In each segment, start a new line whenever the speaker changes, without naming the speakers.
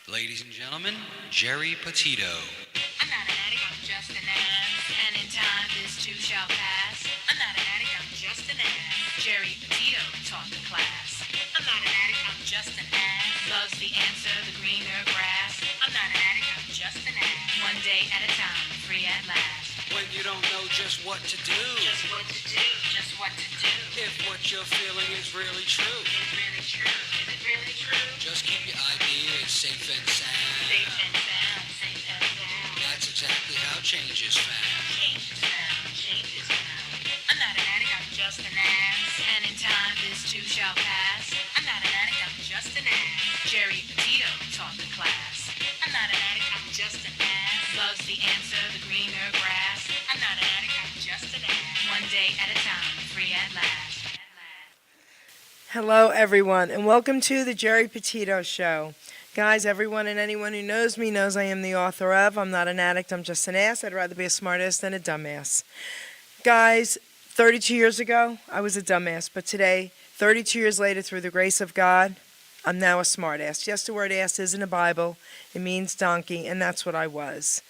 Ladies and gentlemen, Geri Petito.
I'm not an addict, I'm just an ass. And in time, this too shall pass. I'm not an addict, I'm just an ass. Geri Petito taught the class. I'm not an addict, I'm just an ass. Loves the answer, the greener grass. I'm not an addict, I'm just an ass. One day at a time, free at last.
When you don't know just what to do,
Just what to do, just what to do.
if what you're feeling is really true,
Is it really true? Is it really true?
just keep your ideas safe and sound.
Safe and sound, safe and sound.
That's exactly how change is found.
Change is found, change is found. I'm not an addict, I'm just an ass. And in time, this too shall pass. I'm not an addict, I'm just an ass. Geri Petito taught the class. I'm not an addict, I'm just an ass. Loves the answer, the greener grass. I'm not an addict, I'm just an ass. One day at a time, free at last.
Hello, everyone, and welcome to the Geri Petito Show. Guys, everyone and anyone who knows me knows I am the author of I'm Not an Addict, I'm Just an Ass. I'd rather be a smartass than a dumbass. Guys, 32 years ago, I was a dumbass, but today, 32 years later, through the grace of God, I'm now a smartass. Yes, the word ass is in the Bible. It means donkey, and that's what I was.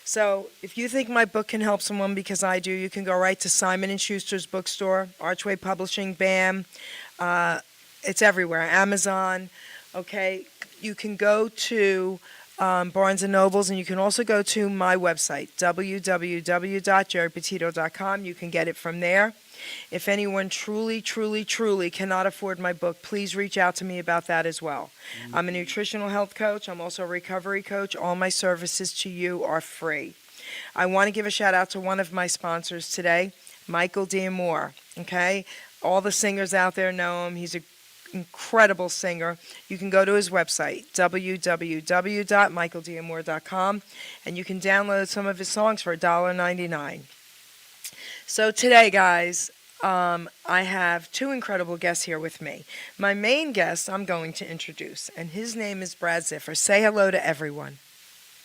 So if you think my book can help someone, because I do, you can go right to Simon & Schuster's bookstore, Archway Publishing, BAM. It's everywhere, Amazon, okay? You can go to Barnes & Nobles, and you can also go to my website, www.geripetito.com. You can get it from there. If anyone truly cannot afford my book, please reach out to me about that as well. I'm a nutritional health coach. I'm also a recovery coach. All my services to you are free. I want to give a shout out to one of my sponsors today, Michael D'Amore, okay? All the singers out there know him. He's an incredible singer. You can go to his website, www.michaeldamore.com, and you can download some of his songs for $1.99. So today, guys, I have two incredible guests here with me. My main guest I'm going to introduce, and his name is Brad Ziffer. Say hello to everyone.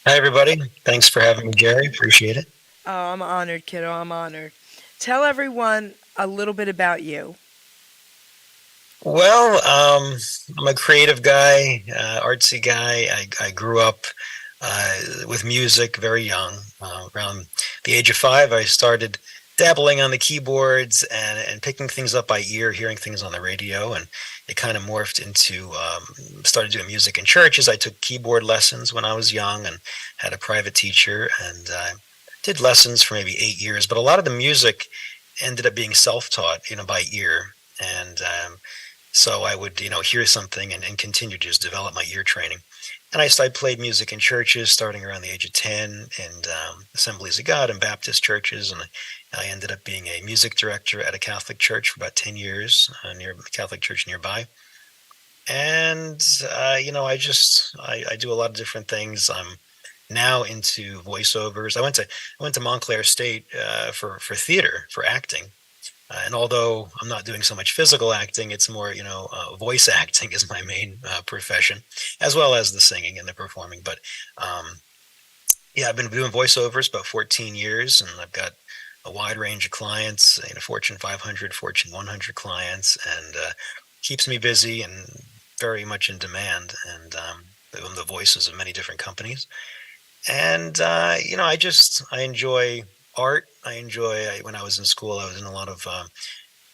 Hi, everybody. Thanks for having me, Geri. Appreciate it.
Oh, I'm honored, kiddo. I'm honored. Tell everyone a little bit about you.
Well, I'm a creative guy, artsy guy. I grew up with music very young. Around the age of 5, I started dabbling on the keyboards and picking things up by ear, hearing things on the radio, and it kind of morphed into started doing music in churches. I took keyboard lessons when I was young and had a private teacher, and did lessons for maybe 8 years. But a lot of the music ended up being self-taught, by ear, and so I would, hear something and continue to just develop my ear training. And I played music in churches starting around the age of 10 in Assemblies of God and Baptist churches. And I ended up being a music director at a Catholic church for about 10 years, near a Catholic church nearby. And, I do a lot of different things. I'm now into voiceovers. I went to Montclair State for theater, for acting. And although I'm not doing so much physical acting, it's more, voice acting is my main profession, as well as the singing and the performing. But I've been doing voiceovers about 14 years, and I've got a wide range of clients, Fortune 500, Fortune 100 clients, and keeps me busy and very much in demand. And I'm the voices of many different companies. And, I enjoy art. When I was in school, I was in a lot of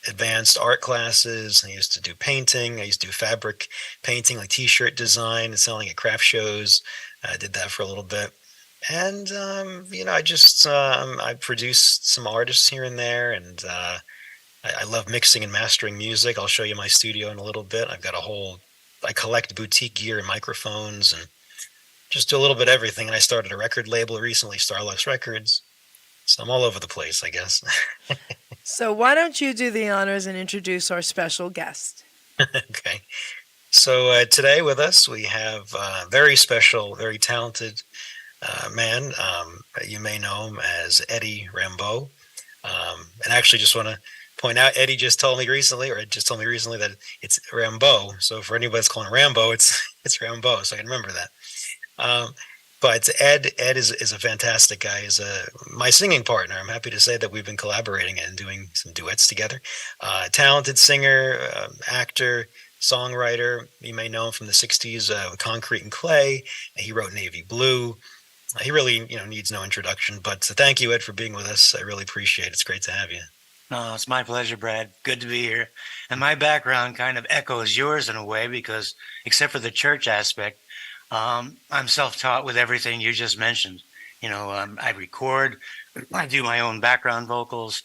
advanced art classes. I used to do painting. I used to do fabric painting, like t-shirt design and selling at craft shows. I did that for a little bit. And, I produced some artists here and there. And I love mixing and mastering music. I'll show you my studio in a little bit. I collect boutique gear and microphones and just do a little bit of everything. And I started a record label recently, Starlux Records. So I'm all over the place, I guess.
So why don't you do the honors and introduce our special guest?
Okay. So today with us, we have a very special, very talented man. You may know him as Eddie Rambeau. And I actually just want to point out, Eddie just told me recently that it's Rambeau. So for anybody that's calling Rambo, it's Rambeau. So I can remember that. But Ed is a fantastic guy. He's my singing partner. I'm happy to say that we've been collaborating and doing some duets together. Talented singer, actor, songwriter. You may know him from the 60s with Concrete and Clay. He wrote Navy Blue. He really, needs no introduction. But thank you, Ed, for being with us. I really appreciate it. It's great to have you.
No, it's my pleasure, Brad. Good to be here. And my background kind of echoes yours in a way because, except for the church aspect, I'm self-taught with everything you just mentioned. I record, I do my own background vocals,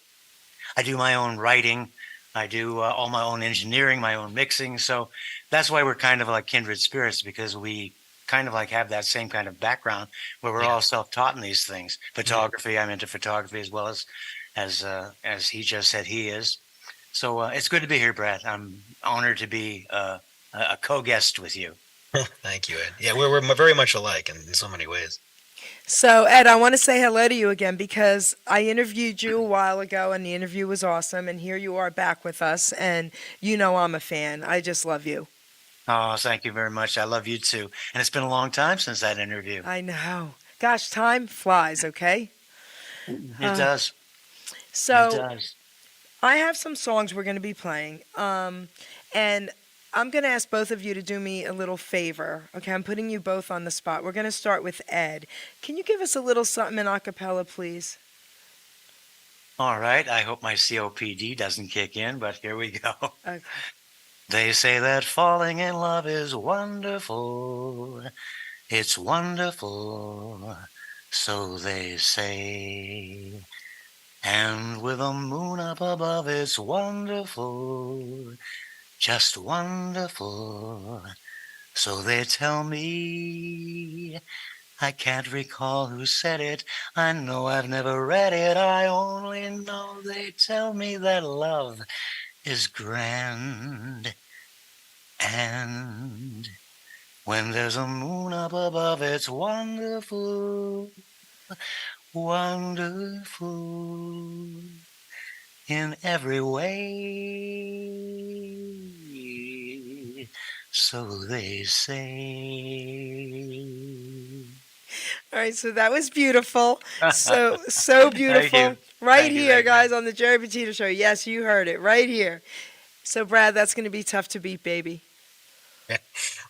I do my own writing, I do all my own engineering, my own mixing. So that's why we're kind of like kindred spirits, because we kind of like have that same kind of background where we're all self-taught in these things. Photography, I'm into photography as well as he just said he is. So it's good to be here, Brad. I'm honored to be a co-guest with you.
Thank you, Ed. Yeah, we're very much alike in so many ways.
So, Ed, I want to say hello to you again because I interviewed you a while ago and the interview was awesome. And here you are back with us. And I'm a fan. I just love you.
Oh, thank you very much. I love you too. And it's been a long time since that interview.
I know. Gosh, time flies, okay?
It does.
So,
It does.
I have some songs we're going to be playing. And I'm going to ask both of you to do me a little favor. Okay, I'm putting you both on the spot. We're going to start with Ed. Can you give us a little something in a cappella, please?
All right. I hope my COPD doesn't kick in, but here we go.
Okay.
They say that falling in love is wonderful. It's wonderful. So they say. And with the moon up above, it's wonderful. Just wonderful. So they tell me. I can't recall who said it. I know I've never read it. I only know they tell me that love is grand. And when there's a moon up above, it's wonderful. Wonderful. In every way, so they say.
All right, so that was beautiful. So beautiful.
you.
Right
Thank you,
here,
thank you.
guys, on the Geri Petito Show. Yes, you heard it. Right here. So, Brad, that's going to be tough to beat, baby.
Yeah.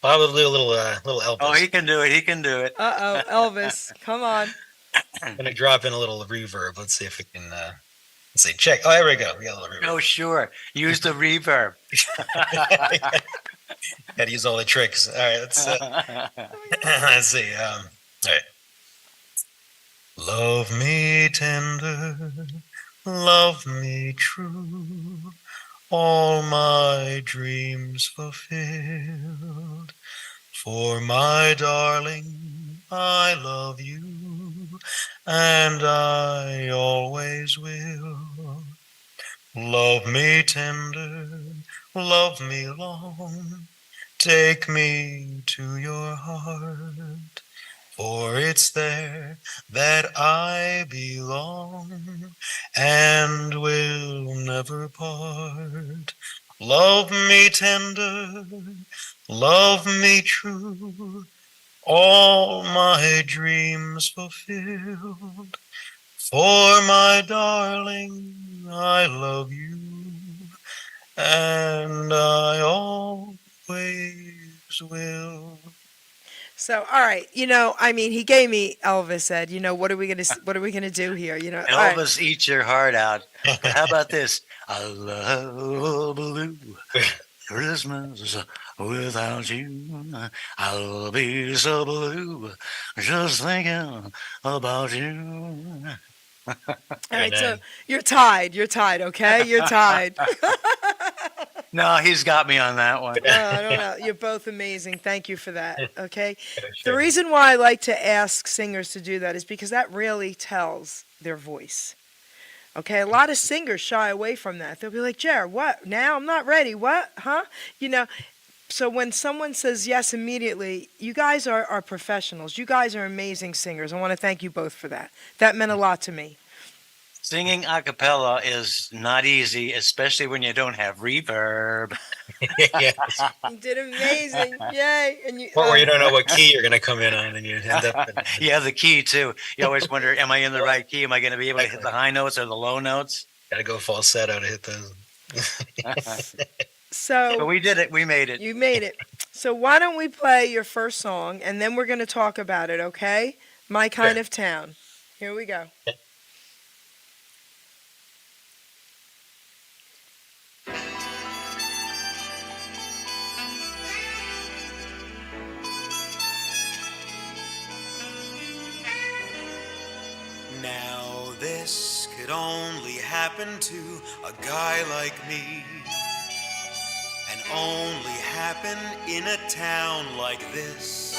Well, I will do a little Elvis.
Oh, he can do it. He can do it.
Uh-oh, Elvis. Come on.
I'm gonna drop in a little reverb. Let's see if we can. Let's see. Check. Oh, here we go. We got a little reverb.
Oh, sure. Use the reverb.
Got to use all the tricks. All right. Let's see. All right. Love me tender, love me true, all my dreams fulfilled. For my darling, I love you, and I always will. Love me tender, love me long, take me to your heart, for it's there that I belong and will never part. Love me tender, love me true, all my dreams fulfilled. For my darling, I love you, and I always will.
So, all right, he gave me Elvis, Ed. What are we gonna do here? All right.
Elvis, eat your heart out. But how about this? I love blue Christmas without you. I'll be so blue just thinking about you.
All right, so you're tied. Okay, you're tied.
No, he's got me on that one.
I don't know. You're both amazing. Thank you for that. Okay. The reason why I like to ask singers to do that is because that really tells their voice. Okay. A lot of singers shy away from that. They'll be like, Jared, what? Now I'm not ready. What? Huh? So when someone says yes immediately, you guys are professionals. You guys are amazing singers. I want to thank you both for that. That meant a lot to me.
Singing a cappella is not easy, especially when you don't have reverb.
Yes.
You did amazing. Yay. And
Or you don't know what key you're going to come in on, and you end up.
Yeah, the key too. You always wonder, am I in the right key? Am I going to be able to hit the high notes or the low notes?
Got to go falsetto to hit those.
But
So
we did it. We made it.
you made it. So why don't we play your first song and then we're going to talk about it, okay? My
Sure.
Kind of Town. Here we go.
Now this could only happen to a guy like me, and only happen in a town like this.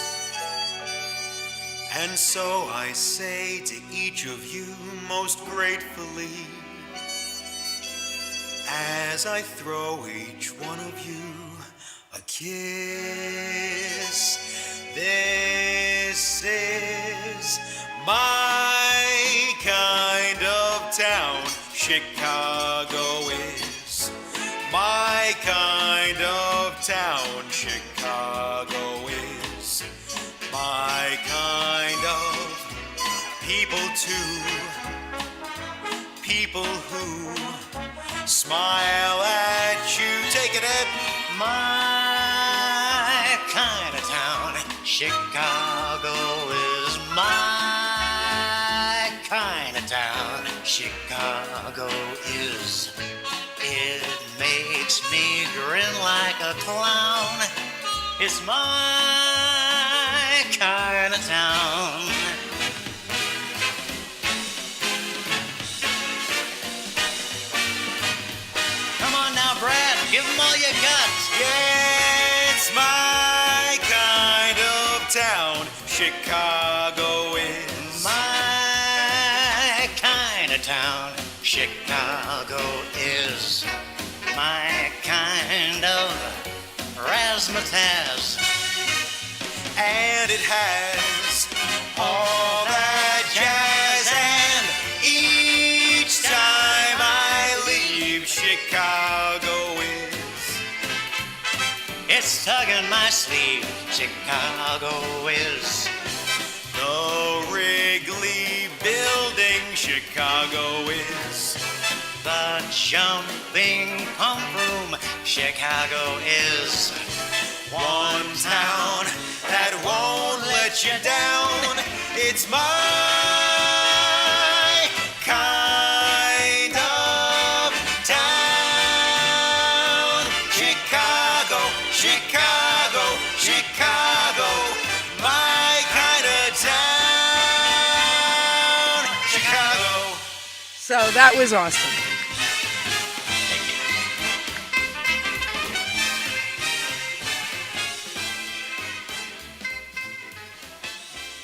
And so I say to each of you most gratefully, as I throw each one of you a kiss, this is my kind of town. Chicago is my kind of town. Chicago is my kind of people too. People who smile at you. Take it at
My kind of town. Chicago is my kind of town. Chicago is. It makes me grin like a clown. It's my kind of town. Come on now, Brad, give them all you got.
Yeah, it's my kind of town. Chicago is
My kind of town. Chicago is my kind of razzmatazz.
and it has all that jazz. And each time I leave, Chicago is
It's tugging my sleeve. Chicago is
the Wrigley Building. Chicago is
the jumping pump room. Chicago is
one town that won't let you down. It's my kind of town. Chicago, Chicago, Chicago. My kind of town. Chicago.
So that was awesome.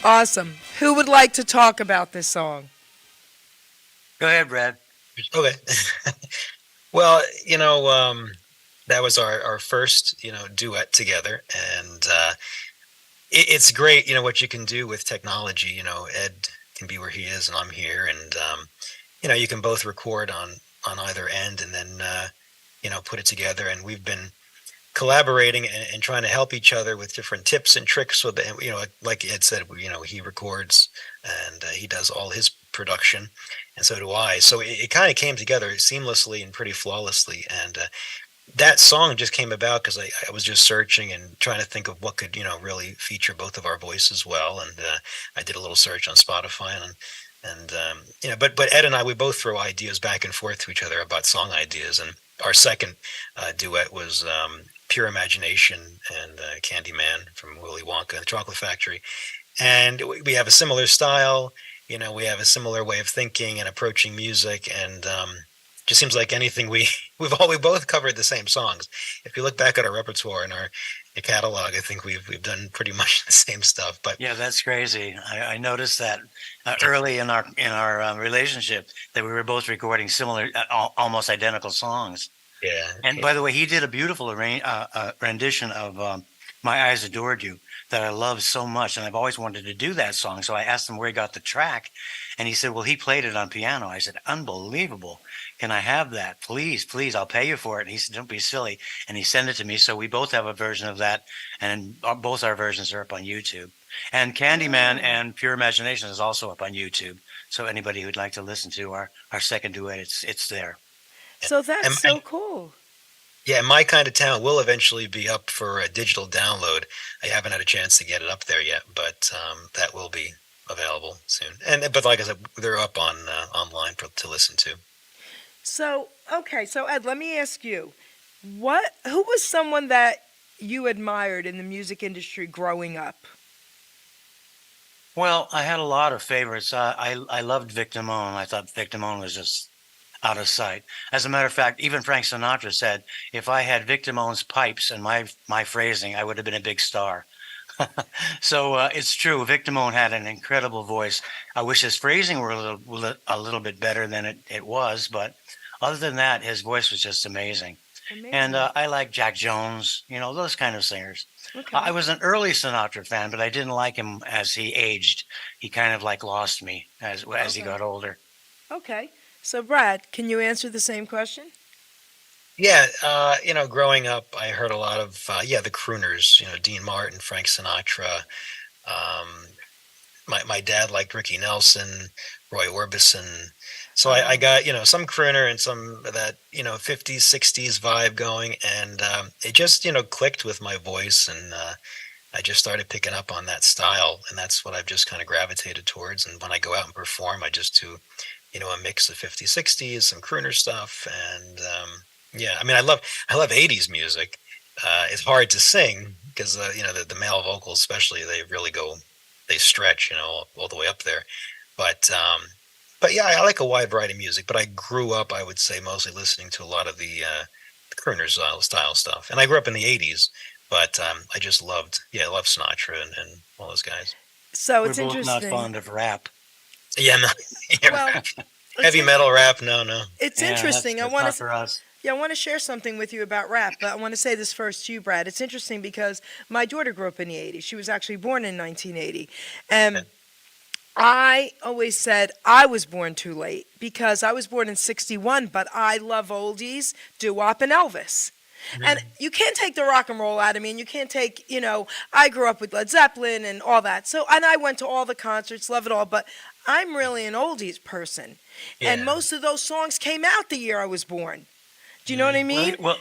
Awesome. Who would like to talk about this song?
Go ahead, Brad.
Okay. Well, that was our first, duet together. And it's great, what you can do with technology. Ed can be where he is and I'm here. And, you can both record on either end and then, put it together. And we've been collaborating and trying to help each other with different tips and tricks with the, like Ed said, he records and he does all his production and so do I. So it kind of came together seamlessly and pretty flawlessly. And that song just came about because I was just searching and trying to think of what could, really feature both of our voices well. And I did a little search on Spotify but Ed and I, we both throw ideas back and forth to each other about song ideas. And our second duet was Pure Imagination and Candyman from Willy Wonka and the Chocolate Factory. And we have a similar style, we have a similar way of thinking and approaching music. And just seems like anything we both covered the same songs. If you look back at our repertoire and our catalog, I think we've done pretty much the same stuff. But
Yeah, that's crazy. I noticed that early in our relationship that we were both recording similar, almost identical songs.
yeah,
And by the way, he did a beautiful rendition of "My Eyes Adored You" that I love so much, and I've always wanted to do that song. So I asked him where he got the track, and he said, "Well, he played it on piano." I said, "Unbelievable! Can I have that, please? Please, I'll pay you for it." And he said, "Don't be silly," and he sent it to me. So we both have a version of that, and both our versions are up on YouTube. And Candyman and Pure Imagination is also up on YouTube. So anybody who'd like to listen to our second duet, it's there.
So that's
And-
so cool.
Yeah, My Kind of Town will eventually be up for a digital download. I haven't had a chance to get it up there yet, but that will be available soon. And but like I said, they're up on online to listen to.
So, okay, so Ed, let me ask you, who was someone that you admired in the music industry growing up?
Well, I had a lot of favorites. I loved Vic Damone. I thought Vic Damone was just out of sight. As a matter of fact, even Frank Sinatra said, if I had Vic Damone's pipes and my phrasing, I would have been a big star. So it's true. Vic Damone had an incredible voice. I wish his phrasing were a little bit better than it was, but other than that, his voice was just amazing. And
Amazing.
I like Jack Jones, those kind of singers.
Okay.
I was an early Sinatra fan, but I didn't like him as he aged. He kind of like lost me as he
Okay.
got older.
Okay. So, Brad, can you answer the same question?
Yeah, growing up, I heard a lot of the crooners. Dean Martin, Frank Sinatra. Um, my dad liked Ricky Nelson, Roy Orbison. So I
Um,
got some crooner and some of that 50s 60s vibe going, and it just clicked with my voice, and I just started picking up on that style, and that's what I've just kind of gravitated towards. And when I go out and perform, I just do a mix of 50s 60s, some crooner stuff, and yeah, I mean I love 80s music. It's hard to sing because the male vocals especially, they really go, they stretch all the way up there, but yeah, I like a wide variety of music, but I grew up, I would say, mostly listening to a lot of the crooner style stuff, and I grew up in the '80s, but I just loved, I love Sinatra and all those guys.
so
We're
it's
both not
interesting.
fond of rap.
Yeah, no,
Well,
yeah,
it's
heavy
in,
metal rap, no, no.
it's
Yeah,
interesting.
that's not for us.
Yeah, I want to share something with you about rap, but I want to say this first to you, Brad. It's interesting because my daughter grew up in the '80s. She was actually born in 1980,
Yeah.
and I always said I was born too late because I was born in '61, but I love oldies, doo-wop, and Elvis. And
Mhm.
you can't take the rock and roll out of me, and you can't take, I grew up with Led Zeppelin and all that. So, and I went to all the concerts, love it all, but I'm really an oldies person. And
Yeah.
most of those songs came out the year I was born. Do you know what I
Mhm.
Well,
mean?
well,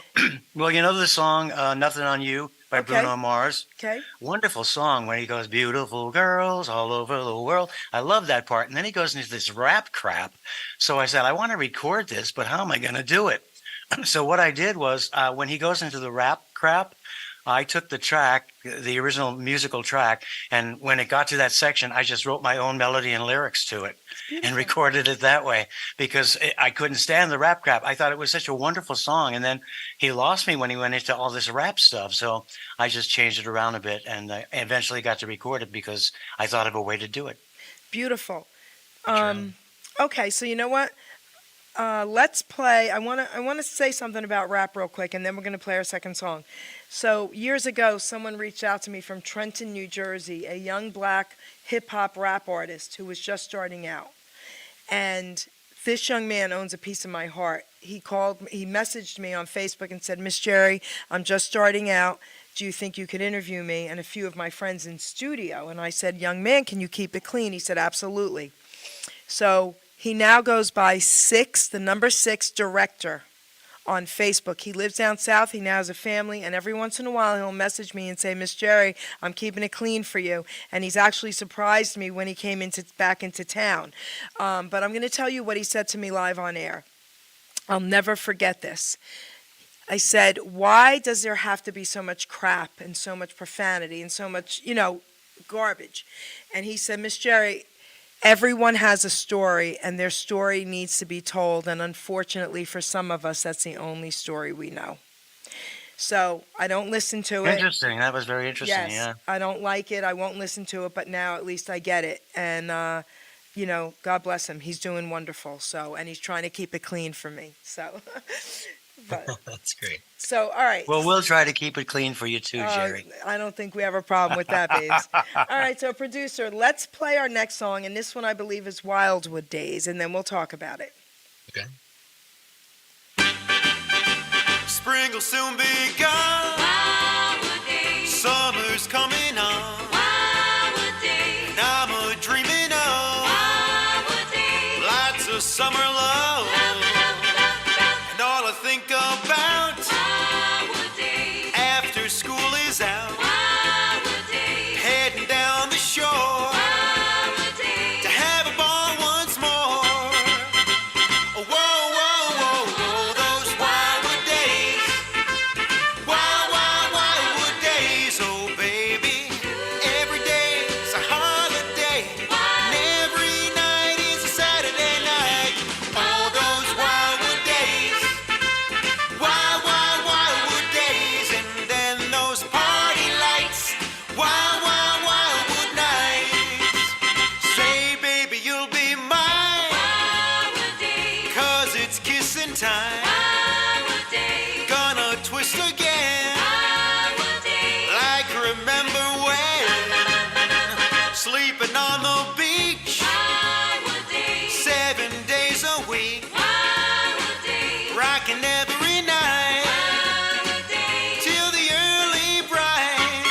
well, you know the song "Nothing on You" by
Okay,
Bruno Mars.
okay.
Wonderful song when he goes, "Beautiful girls all over the world." I love that part, and then he goes into this rap crap. So I said, I want to record this, but how am I going to do it? So what I did was, when he goes into the rap crap, I took the track, the original musical track, and when it got to that section, I just wrote my own melody and lyrics to it
It's
and
beautiful.
recorded it that way because I couldn't stand the rap crap. I thought it was such a wonderful song, and then he lost me when he went into all this rap stuff. So I just changed it around a bit, and I eventually got to record it because I thought of a way to do it.
Beautiful.
True.
Okay, so you know what? Let's play. I want to say something about rap real quick, and then we're going to play our second song. So years ago, someone reached out to me from Trenton, New Jersey, a young black hip hop rap artist who was just starting out. And this young man owns a piece of my heart. He messaged me on Facebook and said, "Miss Jerry, I'm just starting out. Do you think you could interview me and a few of my friends in studio?" And I said, "Young man, can you keep it clean?" He said, "Absolutely." So he now goes by the number six director on Facebook. He lives down south. He now has a family, and every once in a while he'll message me and say, "Miss Jerry, I'm keeping it clean for you." And he's actually surprised me when he came back into town. But I'm going to tell you what he said to me live on air. I'll never forget this. I said, "Why does there have to be so much crap and so much profanity and so much, garbage?" And he said, "Miss Jerry, everyone has a story, and their story needs to be told. And unfortunately, for some of us, that's the only story we know." So I don't listen to it.
Interesting. That was very interesting.
Yes,
Yeah.
I don't like it. I won't listen to it. But now at least I get it. And, God bless him. He's doing wonderful. So, and he's trying to keep it clean for me. So, but,
That's great.
so, all right.
Well, we'll try to keep it clean for you too, Jerry.
I don't think we have a problem with that, babes. All right, so producer, let's play our next song, and this one I believe is Wildwood Days, and then we'll talk about it.
Okay.
Spring will soon be gone.
Wildwood days,
Summer's coming on.
wildwood days,
And I'm a dreaming of
wildwood days.
lots of summer love.
Love, love, love, love,
And all I think about
wildwood
time.
Wildwood days.
Gonna twist again.
Wildwood days.
Like remember when. Sleeping on the beach.
Wildwood days.
7 days a week.
Wildwood days.
Rocking every night.
Wildwood days.
Till the early bright.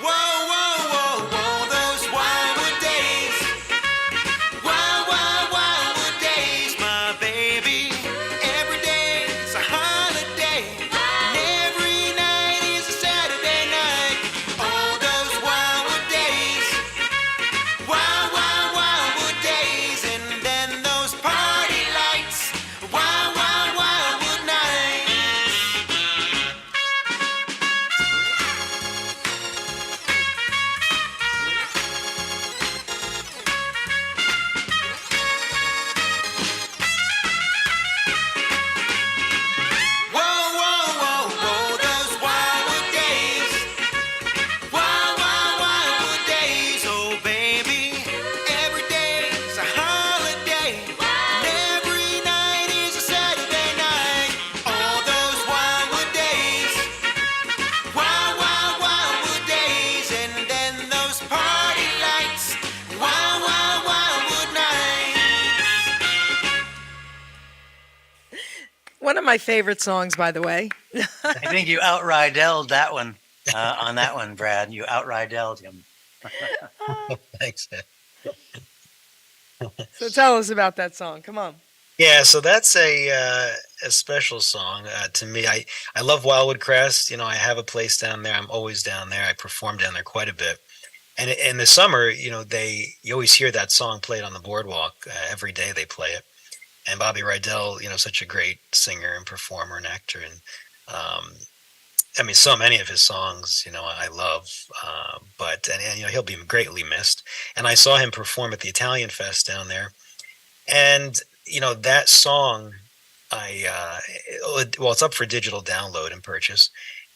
Whoa, whoa, whoa, whoa, those wildwood days. Wild, wild, wildwood days, my baby. Every day's a holiday. And every night is a Saturday night. Oh, those wildwood days. Wild, wild, wildwood days. And then those party lights. Wild, wild, wildwood nights. Whoa, whoa, whoa, whoa, those wildwood days. Wild, wild, wildwood days. Oh, baby, every day's a holiday. And every night is a Saturday night. Oh, those wildwood days. Wild, wild, wildwood days. And then those party lights. Wild, wild, wildwood nights.
One of my favorite songs, by the way.
I think you outrideled that one on that one, Brad. You outrideled him.
Thanks.
So tell us about that song. Come on.
Yeah, so that's a special song to me. I love Wildwood Crest. You know, I have a place down there. I'm always down there. I perform down there quite a bit. And in the summer, you know, you always hear that song played on the boardwalk. Every day they play it. And Bobby Rydell, you know, such a great singer and performer and actor. And I mean, so many of his songs, you know, I love. And you know, he'll be greatly missed. And I saw him perform at the Italian Fest down there. And you know, that song, it's up for digital download and purchase,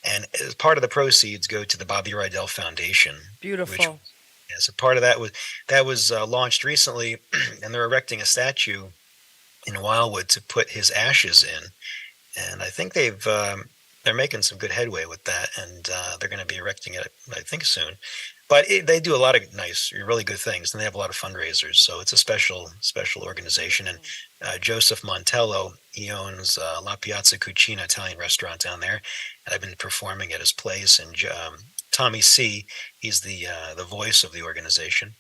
and as part of the proceeds go to the Bobby Rydell Foundation.
Beautiful.
Yeah, so part of that was launched recently, and they're erecting a statue in Wildwood to put his ashes in, and I think they're making some good headway with that, and they're going to be erecting it, I think, soon. But they do a lot of nice, really good things, and they have a lot of fundraisers. So it's a special organization. And Joseph Montello, he owns La Piazza Cucina Italian restaurant down there, and I've been performing at his place. And Tommy C, he's the voice of the organization.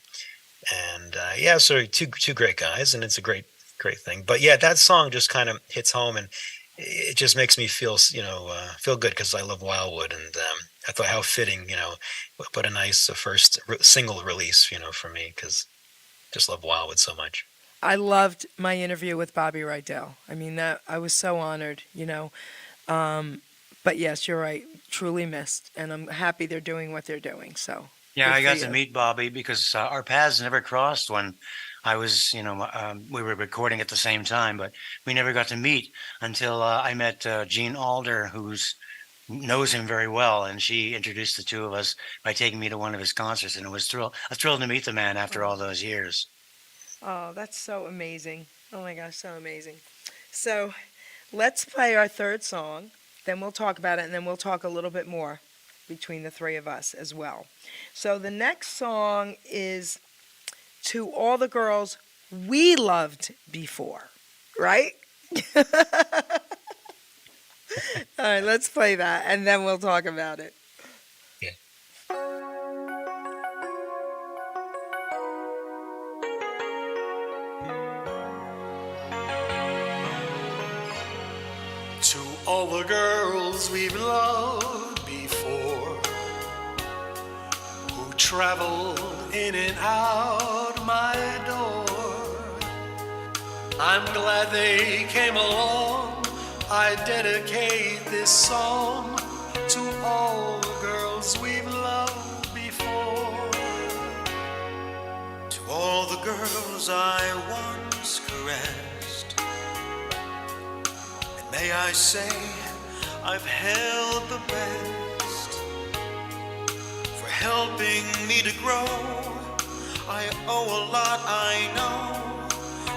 And yeah, so two great guys, and it's a great thing. But yeah, that song just kind of hits home, and it just makes me feel good because I love Wildwood, and I thought how fitting, you know, what a nice first single release, you know, for me, because just love Wildwood so much.
I loved my interview with Bobby Rydell. I mean, that I was so honored, you know. But yes, you're right, truly missed, and I'm happy they're doing what they're doing. So
Yeah,
good
I
for
got
you.
to meet Bobby because our paths never crossed when I was, you know, we were recording at the same time, but we never got to meet until I met Jean Alder, who knows him very well, and she introduced the two of us by taking me to one of his concerts, and I was thrilled to meet the man after all those years.
Oh, that's so amazing. Oh my gosh, so amazing. So let's play our third song, then we'll talk about it, and then we'll talk a little bit more between the three of us as well. So the next song is To All the Girls We Loved Before, right? All right, let's play that, and then we'll talk about it.
Yeah.
To all the girls we've loved before, who travel in and out my door, I'm glad they came along. I dedicate this song to all the girls we've loved before. To all the girls I once caressed, and may I say I've held the best. For helping me to grow, I owe a lot, I know,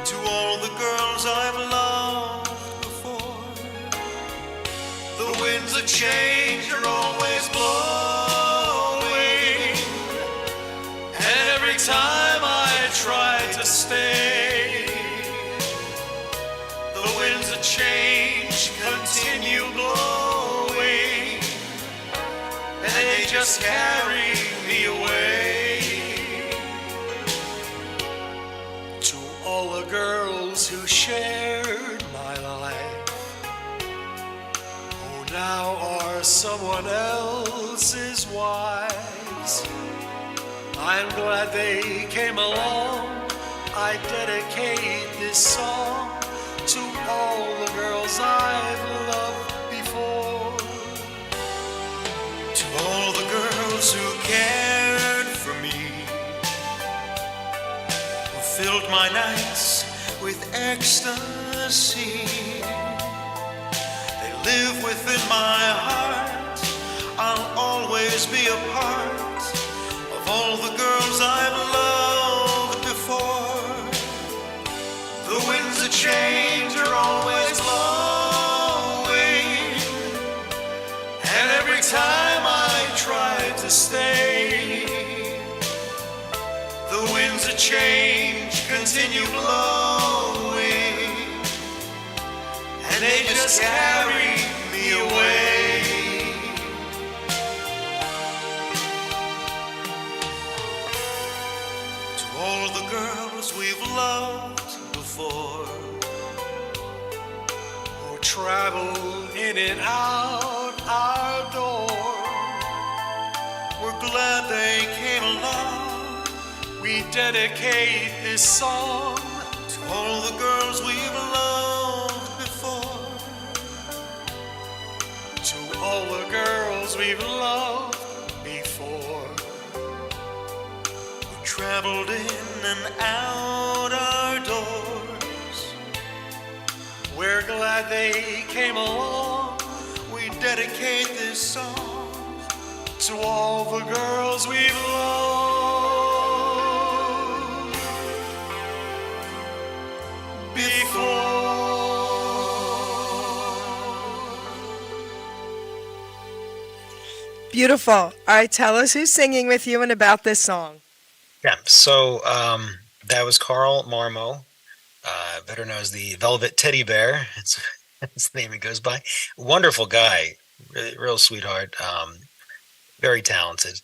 to all the girls I've loved of change are always blowing, and every time I try to stay, the winds of change continue blowing, and they just carry me away. To all the girls who shared my life, who now are someone else's wives, I'm glad they came along. I dedicate this song to all the girls I've loved before. To all the girls who cared for me, who filled my nights with ecstasy. They live within my heart. I'll always be a part of all the girls I've loved before. The winds of change are always blowing, and every time I try to stay, the winds of change continue blowing, and they just carry me away. To all the girls we've loved before, who travel in and out our door, we're glad they came along. We dedicate this song to all the girls we've loved before. To all the girls we've loved before, who traveled in and out our doors, we're glad they came along. We dedicate this song to all the girls we've loved before.
Beautiful. All right, tell us who's singing with you and about this song.
Yeah, so that was Carl Marmo, better known as the Velvet Teddy Bear. It's the name he goes by. Wonderful guy, really, real sweetheart, very talented.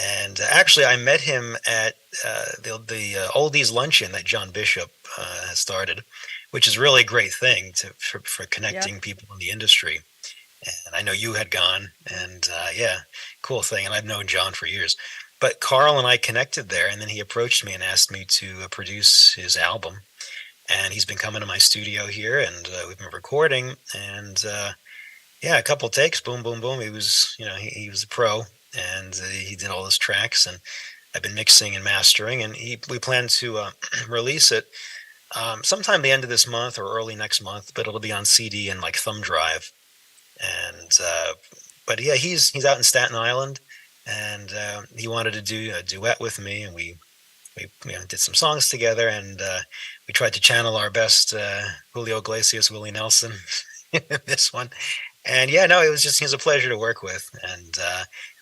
And actually, I met him at the Oldies Luncheon that John Bishop has started, which is really a great thing for connecting people in the industry. And I know you had gone, and yeah, cool thing. And I've known John for years. But Carl and I connected there, and then he approached me and asked me to produce his album. And he's been coming to my studio here, and we've been recording. And yeah, a couple takes, boom, boom, boom. He was, he was a pro, and he did all those tracks. And I've been mixing and mastering, and we plan to release it sometime the end of this month or early next month. But it'll be on CD and like thumb drive. And but yeah, he's out in Staten Island, and he wanted to do a duet with me, and we did some songs together, and we tried to channel our best Julio Iglesias, Willie Nelson in this one. And yeah, no, he was a pleasure to work with, and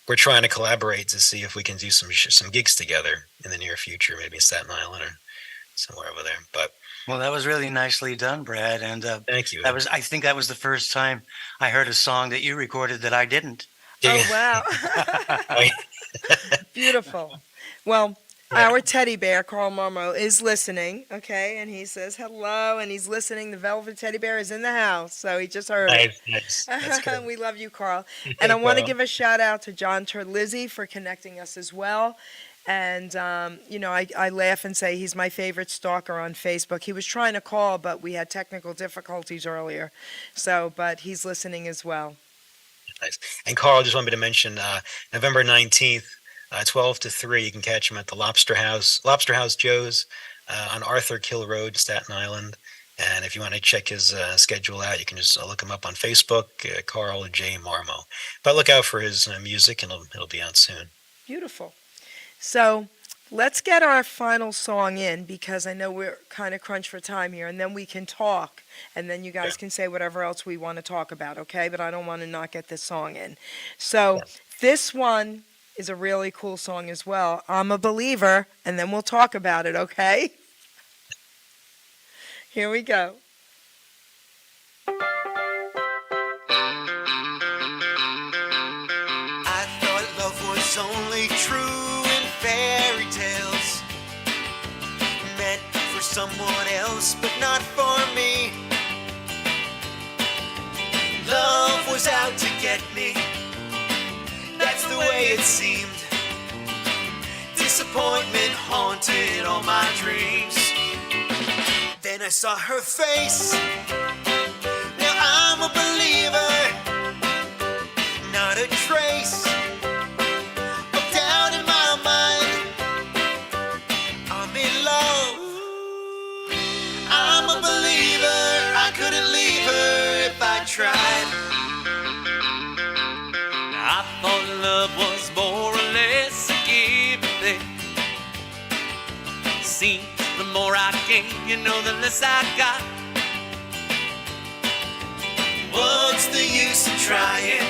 we're trying to collaborate to see if we can do some gigs together in the near future, maybe in Staten Island or somewhere over there. But
Well, that was really nicely done, Brad. And
thank you.
I think that was the first time I heard a song that you recorded that I didn't.
Oh, wow. Beautiful. Well, our teddy bear, Carl Marmo, is listening, okay? And he says hello, and he's listening. The Velvet Teddy Bear is in the house, so he just heard it.
Nice. That's good.
We love you, Carl. And I want to give a shout-out to John Terlizzi for connecting us as well. And, I laugh and say he's my favorite stalker on Facebook. He was trying to call, but we had technical difficulties earlier. But he's listening as well.
Nice. And Carl, just wanted me to mention November 19th, 12 to 3, you can catch him at the Lobster House Joe's on Arthur Kill Road, Staten Island. And if you want to check his schedule out, you can just look him up on Facebook, Carl J. Marmo. But look out for his music, and it'll be out soon.
Beautiful. So let's get our final song in because I know we're kind of crunched for time here, and then we can talk, and then you guys
Yeah.
can say whatever else we want to talk about, okay? But I don't want to not get this song in. So
Yeah.
this one is a really cool song as well. I'm a Believer, and then we'll talk about it, okay? Here we go.
I thought love was only true in fairy tales, meant for someone else, but not for me. Love was out to get me, that's the way it seemed. Disappointment haunted all my dreams. Then I saw her face, now I'm a believer. Not a trace of doubt in my mind. I'm in love, I'm a believer. I couldn't leave her if I tried.
I thought love was more or less a give and take. Seems the more I gave, the less I got.
What's the use of trying?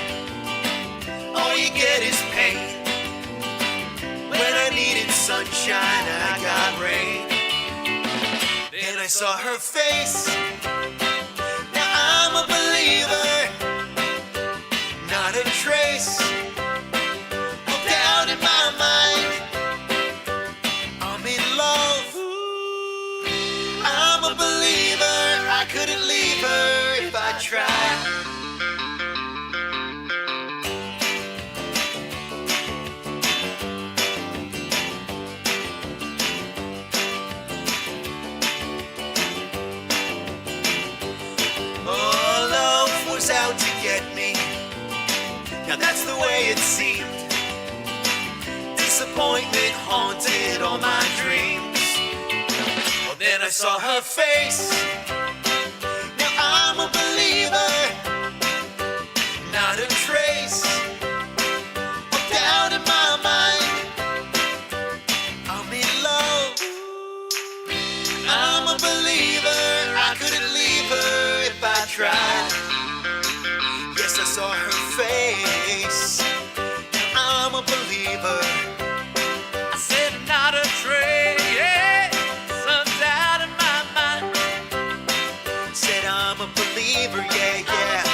All you get is pain. When I needed sunshine, I got rain. Then I saw her face, now I'm a believer. Not a trace of doubt in my mind. I'm in love, I'm a believer. I couldn't leave her if I tried. Oh, love was out to get me, now that's the way it seemed. Disappointment haunted all my dreams. Well, then I saw her face, now I'm a believer. Not a trace of doubt in my mind. I'm in love, I'm a believer. I couldn't leave her if I tried. Yes, I saw her face, I'm a believer.
I said not a trace of doubt in my mind.
Said I'm a believer, yeah, yeah.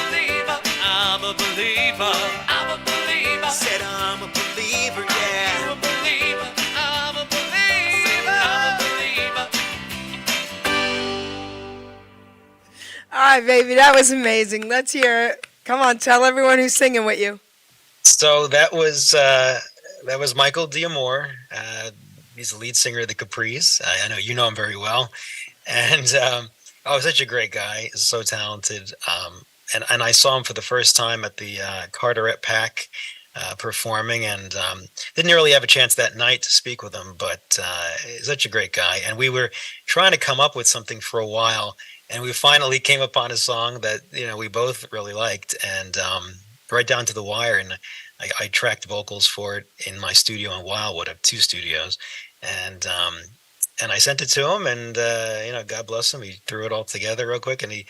I'm a believer. I'm a believer.
Said I'm a believer, yeah.
I'm a believer. I'm a believer. I'm a believer.
All right, baby, that was amazing. Let's hear it. Come on, tell everyone who's singing with you.
So that was Michael D'Amore. He's the lead singer of the Capris. I know you know him very well, and oh, such a great guy. He's so talented. And I saw him for the first time at the Carteret Pack performing, and didn't really have a chance that night to speak with him, but he's such a great guy. And we were trying to come up with something for a while, and we finally came upon a song that we both really liked, and right down to the wire. And I tracked vocals for it in my studio in Wildwood. I have 2 studios, and I sent it to him, and God bless him, he threw it all together real quick, and he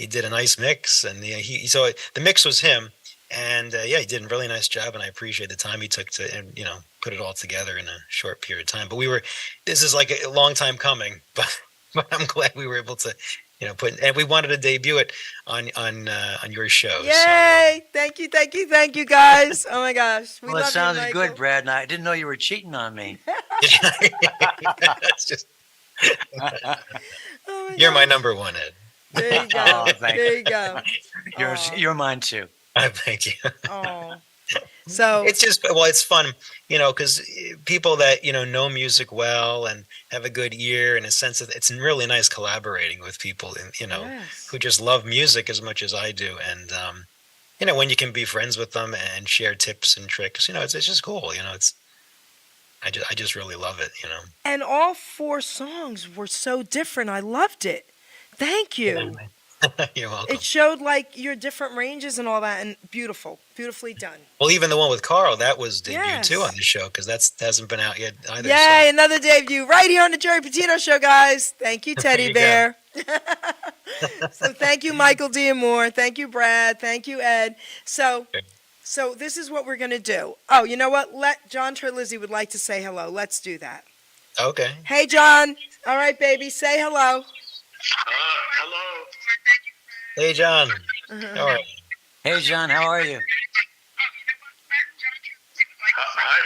did a nice mix, and so the mix was him, and he did a really nice job, and I appreciate the time he took to put it all together in a short period of time. But this is like a long time coming, but I'm glad we were able to and we wanted to debut it on your show.
Yay! Thank you, guys. Oh my gosh, we
Well, it
love
sounds
you,
good,
Michael.
Brad. And I didn't know you were cheating on me.
It's just
Oh my
you're my
gosh.
number one, Ed.
There you go.
Oh, thank
There you go.
You're mine too.
Thank you.
Oh, so
It's just it's fun, because people that know music well and have a good ear and a sense of it's really nice collaborating with people and
yes.
who just love music as much as I do, and when you can be friends with them and share tips and tricks, it's just cool. I just really love it.
And all 4 songs were so different. I loved it. Thank you.
You're welcome.
It showed like your different ranges and all that, and beautifully done.
Well, even the one with Carl, that was debuted too on
Yes.
the show because that hasn't been out yet either.
Yay, another debut right here on the Geri Petito Show, guys. Thank you, Teddy
you go.
Bear. So thank you, Michael Diamore. Thank you, Brad. Thank you, Ed. So this is what we're going to do. Oh, you know what? John Terlizzi would like to say hello. Let's do that.
Okay.
Hey, John. All right, baby. Say hello.
Hello.
Hey, John. How are you?
Hey, John, how are you?
Hi,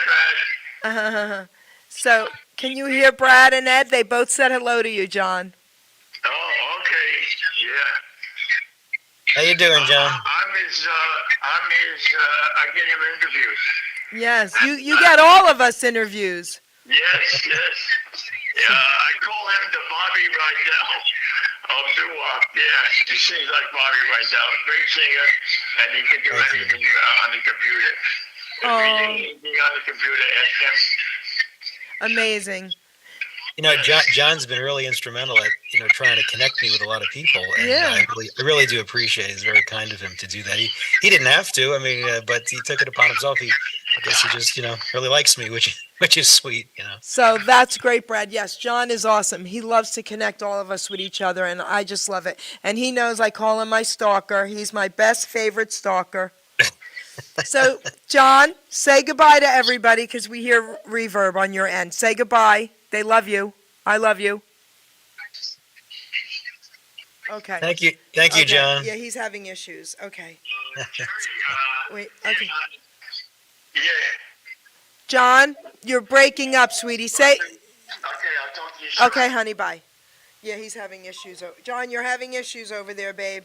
Brad.
So can you hear Brad and Ed? They both said hello to you, John.
Oh, okay. Yeah.
How you doing, John?
I get him interviews.
Yes, you get all of us interviews.
Yes. Yeah, I call him the Bobby Rydell of doo-wop. Yeah, he sings like Bobby Rydell. Great singer, and he can do
Thank you.
anything on the computer.
Oh.
Anything on the computer, ask him.
Amazing.
You know, John's been really instrumental at trying to connect me with a lot of people, and
Yeah.
I really do appreciate it. It's very kind of him to do that. He didn't have to. I mean, but he took it upon himself. I guess he just really likes me, which is sweet.
So that's great, Brad. Yes, John is awesome. He loves to connect all of us with each other, and I just love it. And he knows I call him my stalker. He's my best favorite stalker. So, John, say goodbye to everybody because we hear reverb on your end. Say goodbye. They love you. I love you. Okay.
Thank you,
Okay.
John.
Yeah, he's having issues. Okay.
Jerry,
Wait. Okay.
yeah.
John, you're breaking up, sweetie. Say.
Okay, I'll talk to you soon.
Okay, honey. Bye. Yeah, he's having issues. John, you're having issues over there, babe.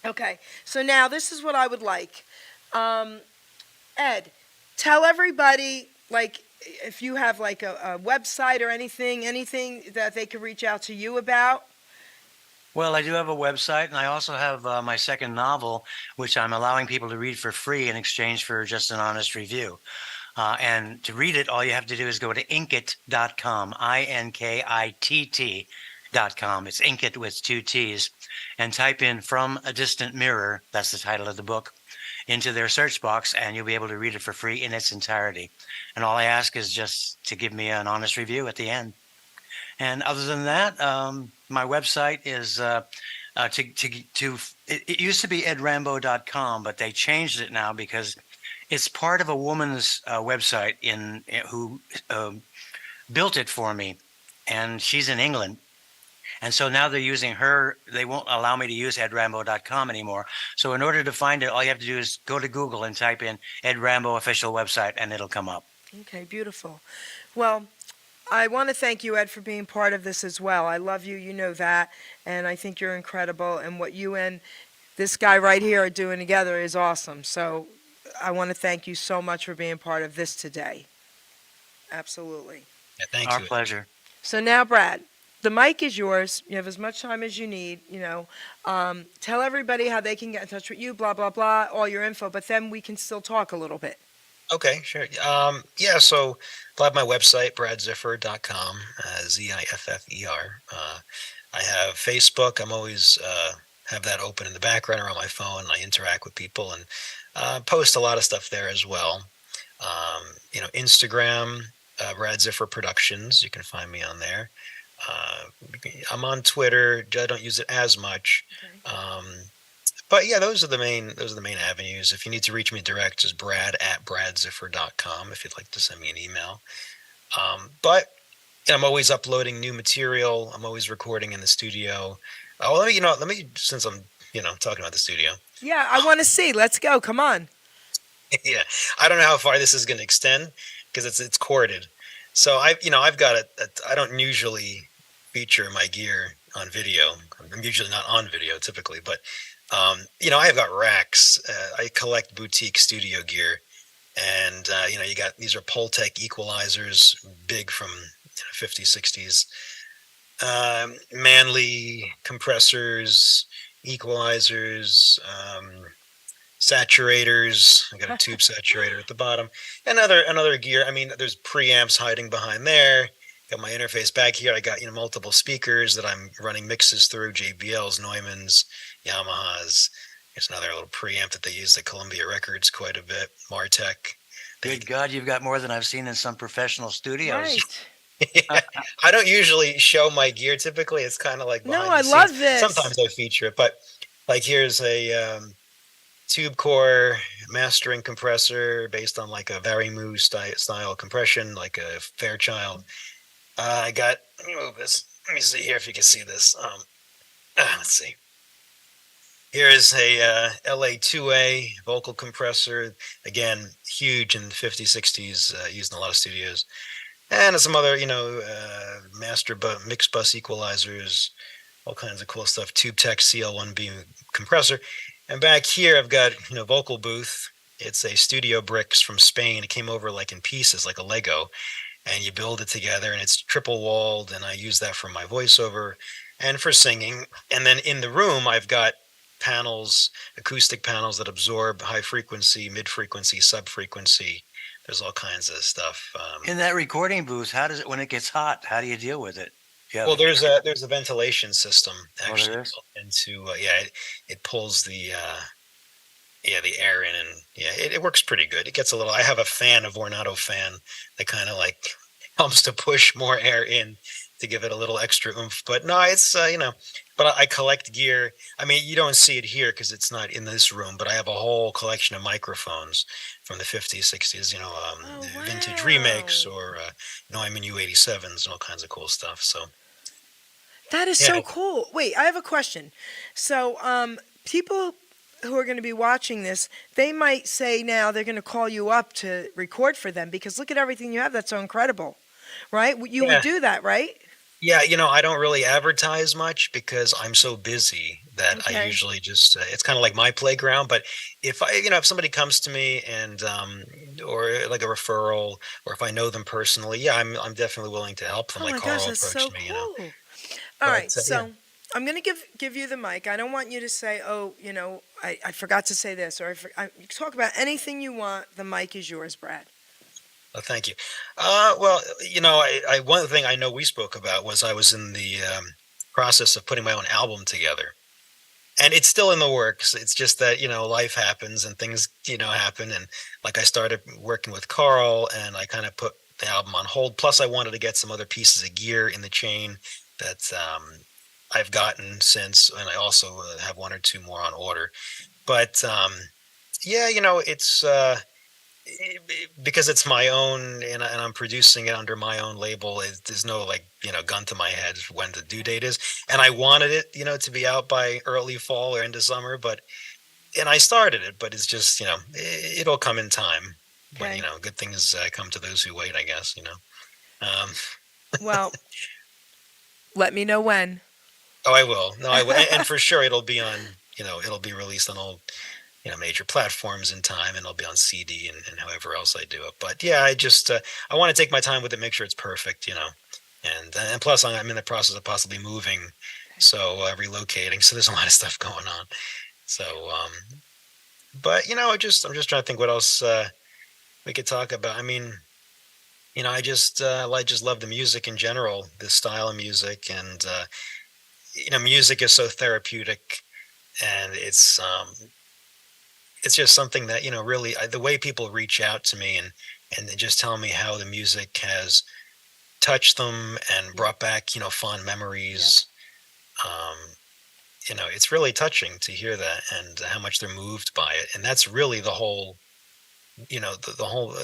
Okay. So now this is what I would like. Ed, tell everybody, like, if you have like a website or anything that they could reach out to you about.
Well, I do have a website, and I also have my second novel, which I'm allowing people to read for free in exchange for just an honest review. And to read it, all you have to do is go to inkit.com, INKITT.com. It's Inkit with 2 T's, and type in From a Distant Mirror, that's the title of the book, into their search box, and you'll be able to read it for free in its entirety. And all I ask is just to give me an honest review at the end. And other than that, my website is it used to be edrambo.com, but they changed it now because it's part of a woman's website who built it for me, and she's in England. And so now they're using her. They won't allow me to use edrambo.com anymore. So in order to find it, all you have to do is go to Google and type in Ed Rambo official website, and it'll come up.
Okay, beautiful. Well, I want to thank you, Ed, for being part of this as well. I love you, you know that, and I think you're incredible. And what you and this guy right here are doing together is awesome. So I want to thank you so much for being part of this today. Absolutely.
Yeah, thank
Our
you.
pleasure.
So now, Brad, the mic is yours. You have as much time as you need, Tell everybody how they can get in touch with you, blah, blah, blah, all your info, but then we can still talk a little bit.
Okay, sure. Yeah, so I have my website, bradziffer.com, Ziffer. I have Facebook. I'm always have that open in the background or on my phone. I interact with people and post a lot of stuff there as well. Instagram, Brad Ziffer Productions. You can find me on there. I'm on Twitter. I don't use it as much.
Okay.
But yeah, those are the main avenues. If you need to reach me direct, just brad@bradziffer.com if you'd like to send me an email. But I'm always uploading new material. I'm always recording in the studio. Let me since I'm talking about the studio.
Yeah, I want to see. Let's go. Come on.
Yeah, I don't know how far this is going to extend because it's corded. So I've got I don't usually feature my gear on video. I'm usually not on video typically, but I've got racks. I collect boutique studio gear, and you got these are Pultec equalizers, big from 50s, 60s. Manley compressors, equalizers, saturators. I got a tube saturator at the bottom, and other gear. I mean, there's preamps hiding behind there. got my interface back here. I got multiple speakers that I'm running mixes through: JBLs, Neumanns, Yamahas. There's another little preamp that they use at Columbia Records quite a bit. Martech.
Good God, you've got more than I've seen in some professional studios.
Right.
I don't usually show my gear. Typically, it's kind of like
No,
behind
I
the scenes.
love this.
Sometimes I feature it, but like here's a tube core mastering compressor based on like a Varimu style compression, like a Fairchild. I got. Let me move this. Let me see here if you can see this. Let's see. Here is a LA2A vocal compressor. Again, huge in the 50s, 60s, used in a lot of studios. And some other, master mix bus equalizers, all kinds of cool stuff. TubeTech CL1B compressor. And back here, I've got, vocal booth. It's a Studio Bricks from Spain. It came over like in pieces, like a Lego, and you build it together, and it's triple walled. And I use that for my voiceover and for singing. And then in the room, I've got panels, acoustic panels that absorb high frequency, mid frequency, sub frequency. There's all kinds of stuff.
In that recording booth, how does it, when it gets hot, how do you deal with it? Yeah.
Well, there's a ventilation system actually
there is?
built into it pulls the air in, and it works pretty good. It gets a little. I have a fan, a Vornado fan, that kind of like helps to push more air in to give it a little extra oomph. But no, it's But I collect gear. I mean, you don't see it here because it's not in this room. But I have a whole collection of microphones from the 50s, 60s. Vintage remakes or Neumann U87s and all kinds of cool stuff. So
That is so cool. Wait, I have a question. So, people who are going to be watching this, they might say now they're going to call you up to record for them because look at everything you have. That's so incredible, right? You would do that, right?
Yeah, I don't really advertise much because I'm so busy that I usually just it's kind of like my playground. But if somebody comes to me and or like a referral, or if I know them personally, I'm definitely willing to help them.
Oh
Like
my
Carl
gosh, that's
approached
so
me,
cool. All
But,
right, so I'm going to give you the mic. I don't want you to say, oh, I forgot to say this, or you can talk about anything you want. The mic is yours, Brad.
Oh, thank you. Well, one thing I know we spoke about was I was in the process of putting my own album together, and it's still in the works. It's just that life happens and things happen, and like I started working with Carl, and I kind of put the album on hold. Plus, I wanted to get some other pieces of gear in the chain that I've gotten since, and I also have one or two more on order. But it's. Because it's my own and I'm producing it under my own label. There's no gun to my head when the due date is, and I wanted it to be out by early fall or into summer, and I started it, but it's just it'll come in time.
Okay.
When good things come to those who wait, I guess.
Well, let me know when.
Oh, I will. No, I will, and for sure it'll be on. It'll be released on all major platforms in time, and it'll be on CD and however else I do it. But yeah, I just I want to take my time with it, make sure it's perfect, and plus I'm in the process of possibly moving, so relocating. So there's a lot of stuff going on. So, but I'm just trying to think what else we could talk about. I mean, I just love the music in general, this style of music, and music is so therapeutic, and it's just something that really the way people reach out to me and they just tell me how the music has touched them and brought back fond memories. It's really touching to hear that and how much they're moved by it, and that's really the whole the whole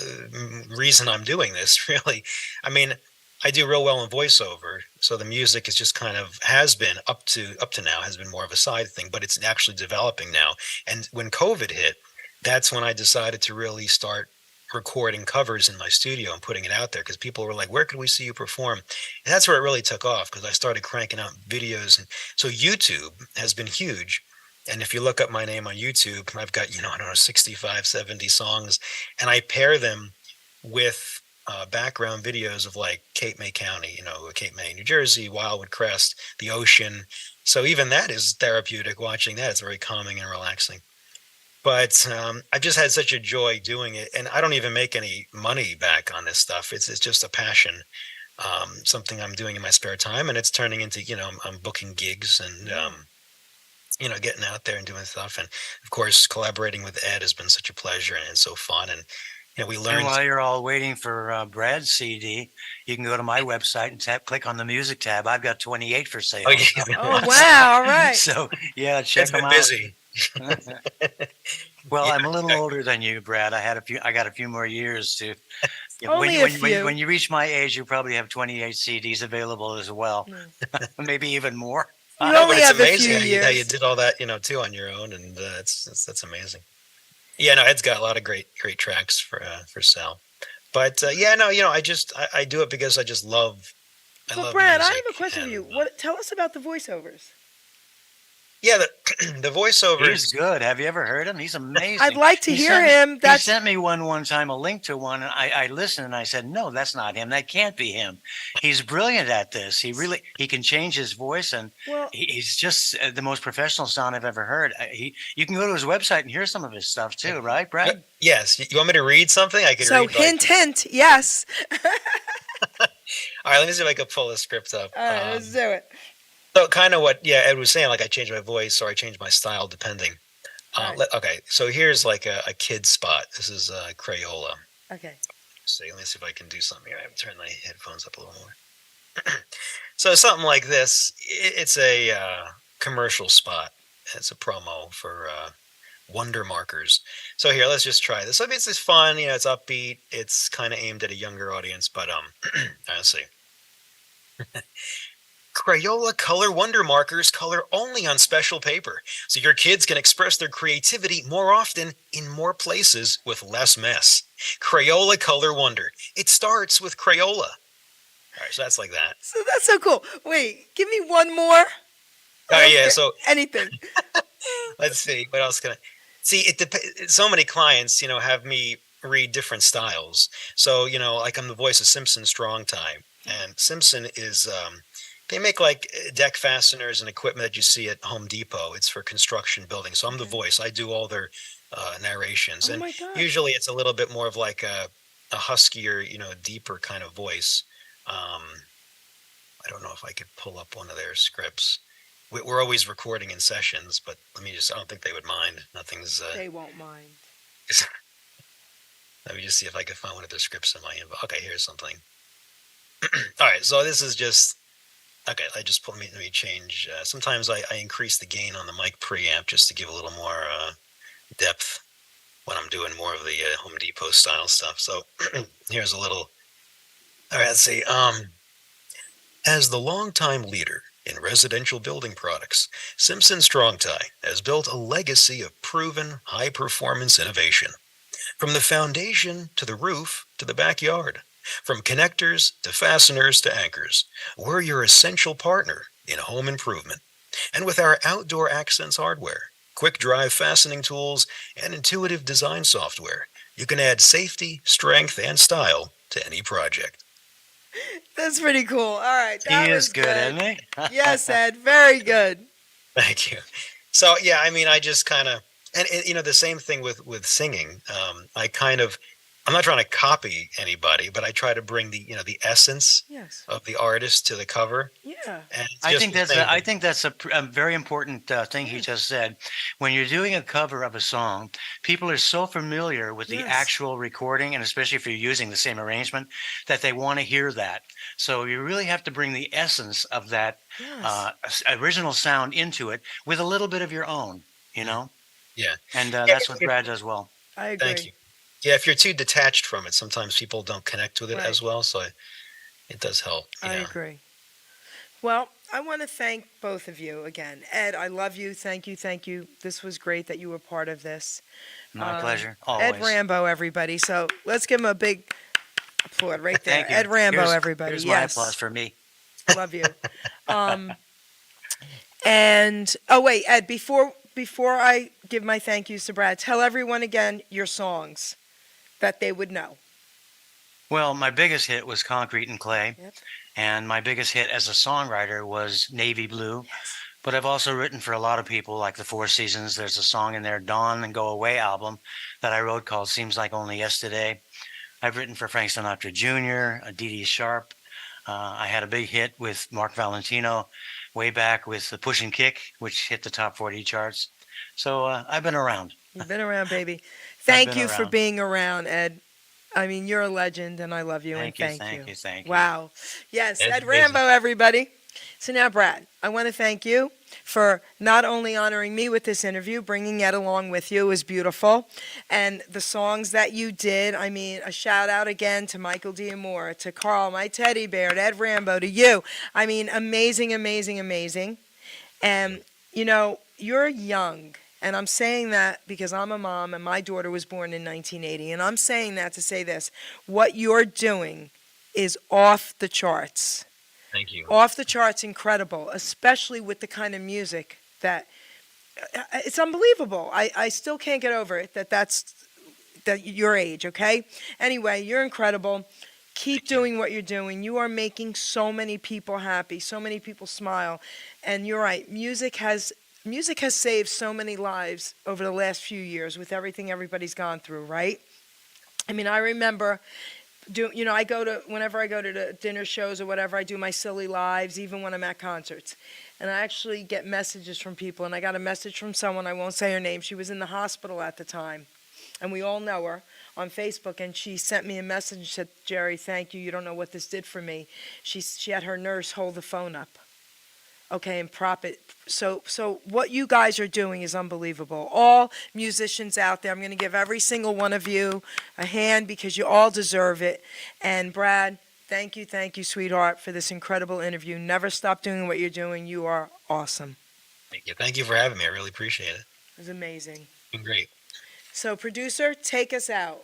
reason I'm doing this. Really, I mean, I do real well in voiceover, so the music is just kind of has been up to now has been more of a side thing, but it's actually developing now. And when COVID hit, that's when I decided to really start recording covers in my studio and putting it out there because people were like, "Where could we see you perform?" And that's where it really took off because I started cranking out videos, and so YouTube has been huge. And if you look up my name on YouTube, I've got I don't know 65, 70 songs, and I pair them with background videos of like Cape May County, Cape May, New Jersey, Wildwood Crest, the ocean. So even that is therapeutic watching that. It's very calming and relaxing. But I've just had such a joy doing it. And I don't even make any money back on this stuff. It's just a passion. something I'm doing in my spare time, and it's turning into, I'm booking gigs and, getting out there and doing stuff. And of course, collaborating with Ed has been such a pleasure, and it's so fun. And, we
And
learned.
while you're all waiting for Brad's CD, you can go to my website and click on the music tab. I've got 28 for sale.
Oh, yeah.
Oh, wow. All right.
So yeah, check
It's
them
been
out.
busy.
Well,
Yeah,
I'm a little older than you, Brad. I got a few more years to.
Only a few.
When you reach my age, you probably have 28 CDs available as well, maybe even more.
You
No,
only
but it's
have a
amazing
few
how you
years.
did all that, too, on your own, and that's amazing. Yeah, no, Ed's got a lot of great tracks for Sal. But yeah, no, I do it because I just love. I
But
love
Brad, I
music,
have a question for
and,
you. What? Tell us about the voiceovers.
Yeah, the voiceovers.
He's good. Have you ever heard him? He's amazing.
I'd like to
He
hear
sent me-
him.
He
That's
sent me one time, a link to one, and I listened and I said, no, that's not him. That can't be him. He's brilliant at this. He can change his voice, and
well.
he's just the most professional sound I've ever heard. You can go to his website and hear some of his stuff too, right, Brad?
Yes, you want me to read something? I could
So
read.
hint, yes.
All right, let me see if I can pull the script up.
All right, let's do it.
So kind of what Ed was saying, like I changed my voice or I changed my style depending.
Right.
Okay, so here's like a kid spot. This is Crayola.
Okay.
Let me see if I can do something here. I have to turn my headphones up a little more. So something like this. It's a commercial spot. It's a promo for Wonder Markers. So here, let's just try this. I mean, it's just fun. It's upbeat. It's kind of aimed at a younger audience, but let's see. Crayola color Wonder Markers color only on special paper, so your kids can express their creativity more often in more places with less mess. Crayola color Wonder. It starts with Crayola. All right, so that's like that.
So that's so cool. Wait, give me one more.
Oh yeah, so
Anything.
let's see. What else can I see? It depends. So many clients, have me read different styles. So like I'm the voice of Simpson Strong Time, and Simpson is. They make like deck fasteners and equipment that you see at Home Depot. It's for construction building. So I'm the voice. I do all their narrations.
Oh
And
my God.
usually it's a little bit more of like a huskier, deeper kind of voice. I don't know if I could pull up one of their scripts. We're always recording in sessions, but I don't think they would mind. Nothing's,
They won't mind.
let me just see if I can find one of their scripts in my inbox. Okay, here's something. All right, so this is just. Okay, let me change. Sometimes I increase the gain on the mic preamp just to give a little more depth when I'm doing more of the Home Depot style stuff. So here's a little. All right, let's see. As the longtime leader in residential building products, Simpson Strong-Tie has built a legacy of proven high-performance innovation. From the foundation to the roof to the backyard. From connectors to fasteners to anchors, we're your essential partner in home improvement. And with our outdoor accents hardware, quick drive fastening tools, and intuitive design software, you can add safety, strength, and style to any project.
That's pretty cool. All right. That
He
was
is good, isn't he?
Yes, Ed. Very good.
Thank you. So yeah, I just kind of, and the same thing with singing. I'm not trying to copy anybody, but I try to bring the essence
Yes.
of the artist to the cover.
Yeah.
And it's
I
just
think
the
that's
same
I
thing.
think that's a very important thing he just said. When you're doing a cover of a song, people are so familiar with the
Yes.
actual recording, and especially if you're using the same arrangement, that they want to hear that. So you really have to bring the essence of that
Yes.
original sound into it with a little bit of your own,
Yeah.
And
Yeah,
that's what Brad does well.
I agree.
Thank you. Yeah, if you're too detached from it, sometimes people don't connect with it
Right.
as well. So it does help.
I agree. Well, I want to thank both of you again. Ed, I love you. Thank you. Thank you. This was great that you were part of this.
My pleasure.
Ed
Always.
Rambo, everybody. So let's give him a big applaud right there.
Thank you.
Ed Rambo,
Here's-
everybody.
Here's my
Yes.
applause for me.
Love you. And oh wait, Ed, before I give my thank yous to Brad, tell everyone again your songs that they would know.
Well, my biggest hit was Concrete and Clay.
Yep.
And my biggest hit as a songwriter was Navy Blue.
Yes.
But I've also written for a lot of people like the Four Seasons. There's a song in their Dawn and Go Away album that I wrote called Seems Like Only Yesterday. I've written for Frank Sinatra Jr., Dee Dee Sharp, I had a big hit with Mark Valentino way back with the Push and Kick, which hit the top 40 charts. So I've been around.
You've been around, baby.
I've
Thank
been
you for
around.
being around, Ed. I mean, you're a legend, and I love you, and
Thank you,
thank
thank you, thank you.
Wow. Yes,
Ed's
Ed
amazing.
Rambo, everybody. So now, Brad, I want to thank you for not only honoring me with this interview, bringing Ed along with you was beautiful, and the songs that you did. I mean, a shout out again to Michael D'Amore, to Carl, my teddy bear, to Ed Rambo, to you. I mean, amazing, amazing, amazing. And, you know, you're young. And I'm saying that because I'm a mom and my daughter was born in 1980. And I'm saying that to say this. What you're doing is off the charts.
Thank you.
Off the charts incredible, especially with the kind of music that it's unbelievable. I still can't get over it that your age, okay? Anyway, you're incredible. Keep doing what you're doing. You are making so many people happy, so many people smile. And you're right, music has saved so many lives over the last few years with everything everybody's gone through, right? I mean, I remember whenever I go to the dinner shows or whatever, I do my silly lives, even when I'm at concerts. And I actually get messages from people, and I got a message from someone, I won't say her name, she was in the hospital at the time, and we all know her, on Facebook, and she sent me a message and said, Jerry, thank you, you don't know what this did for me. She had her nurse hold the phone up. Okay, and prop it. So what you guys are doing is unbelievable. All musicians out there, I'm going to give every single one of you a hand because you all deserve it. And Brad, thank you, sweetheart, for this incredible interview. Never stop doing what you're doing. You are awesome.
Thank you. Thank you for having me. I really appreciate it.
It was amazing.
Been great.
So, producer, take us out.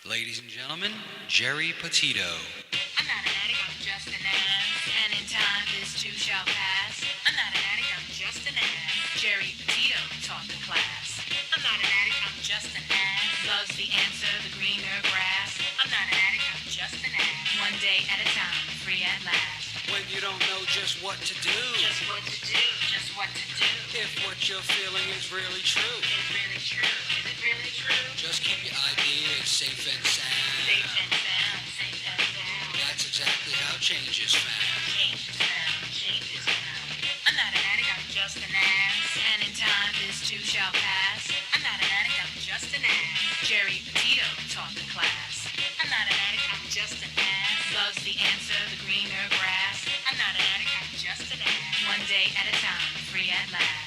Ladies and gentlemen, Geri Petito.
I'm not an addict, I'm just an ass. And in time, this too shall pass. I'm not an addict, I'm just an ass. Geri Petito taught the class. I'm not an addict, I'm just an ass. Loves the answer, the greener grass. I'm not an addict, I'm just an ass. One day at a time, free at last.
When you don't know just what to do.
Just what to do, just what to do.
If what you're feeling is really true.
It's really true, is it really true?
Just keep your ideas safe and sound.
Safe and sound, safe and sound.
That's exactly how change is found.
Change is found, change is found. I'm not an addict, I'm just an ass. And in time, this too shall pass. I'm not an addict, I'm just an ass. Geri Petito taught the class. I'm not an addict, I'm just an ass. Loves the answer, the greener grass. I'm not an addict, I'm just an ass. One day at a time, free at last.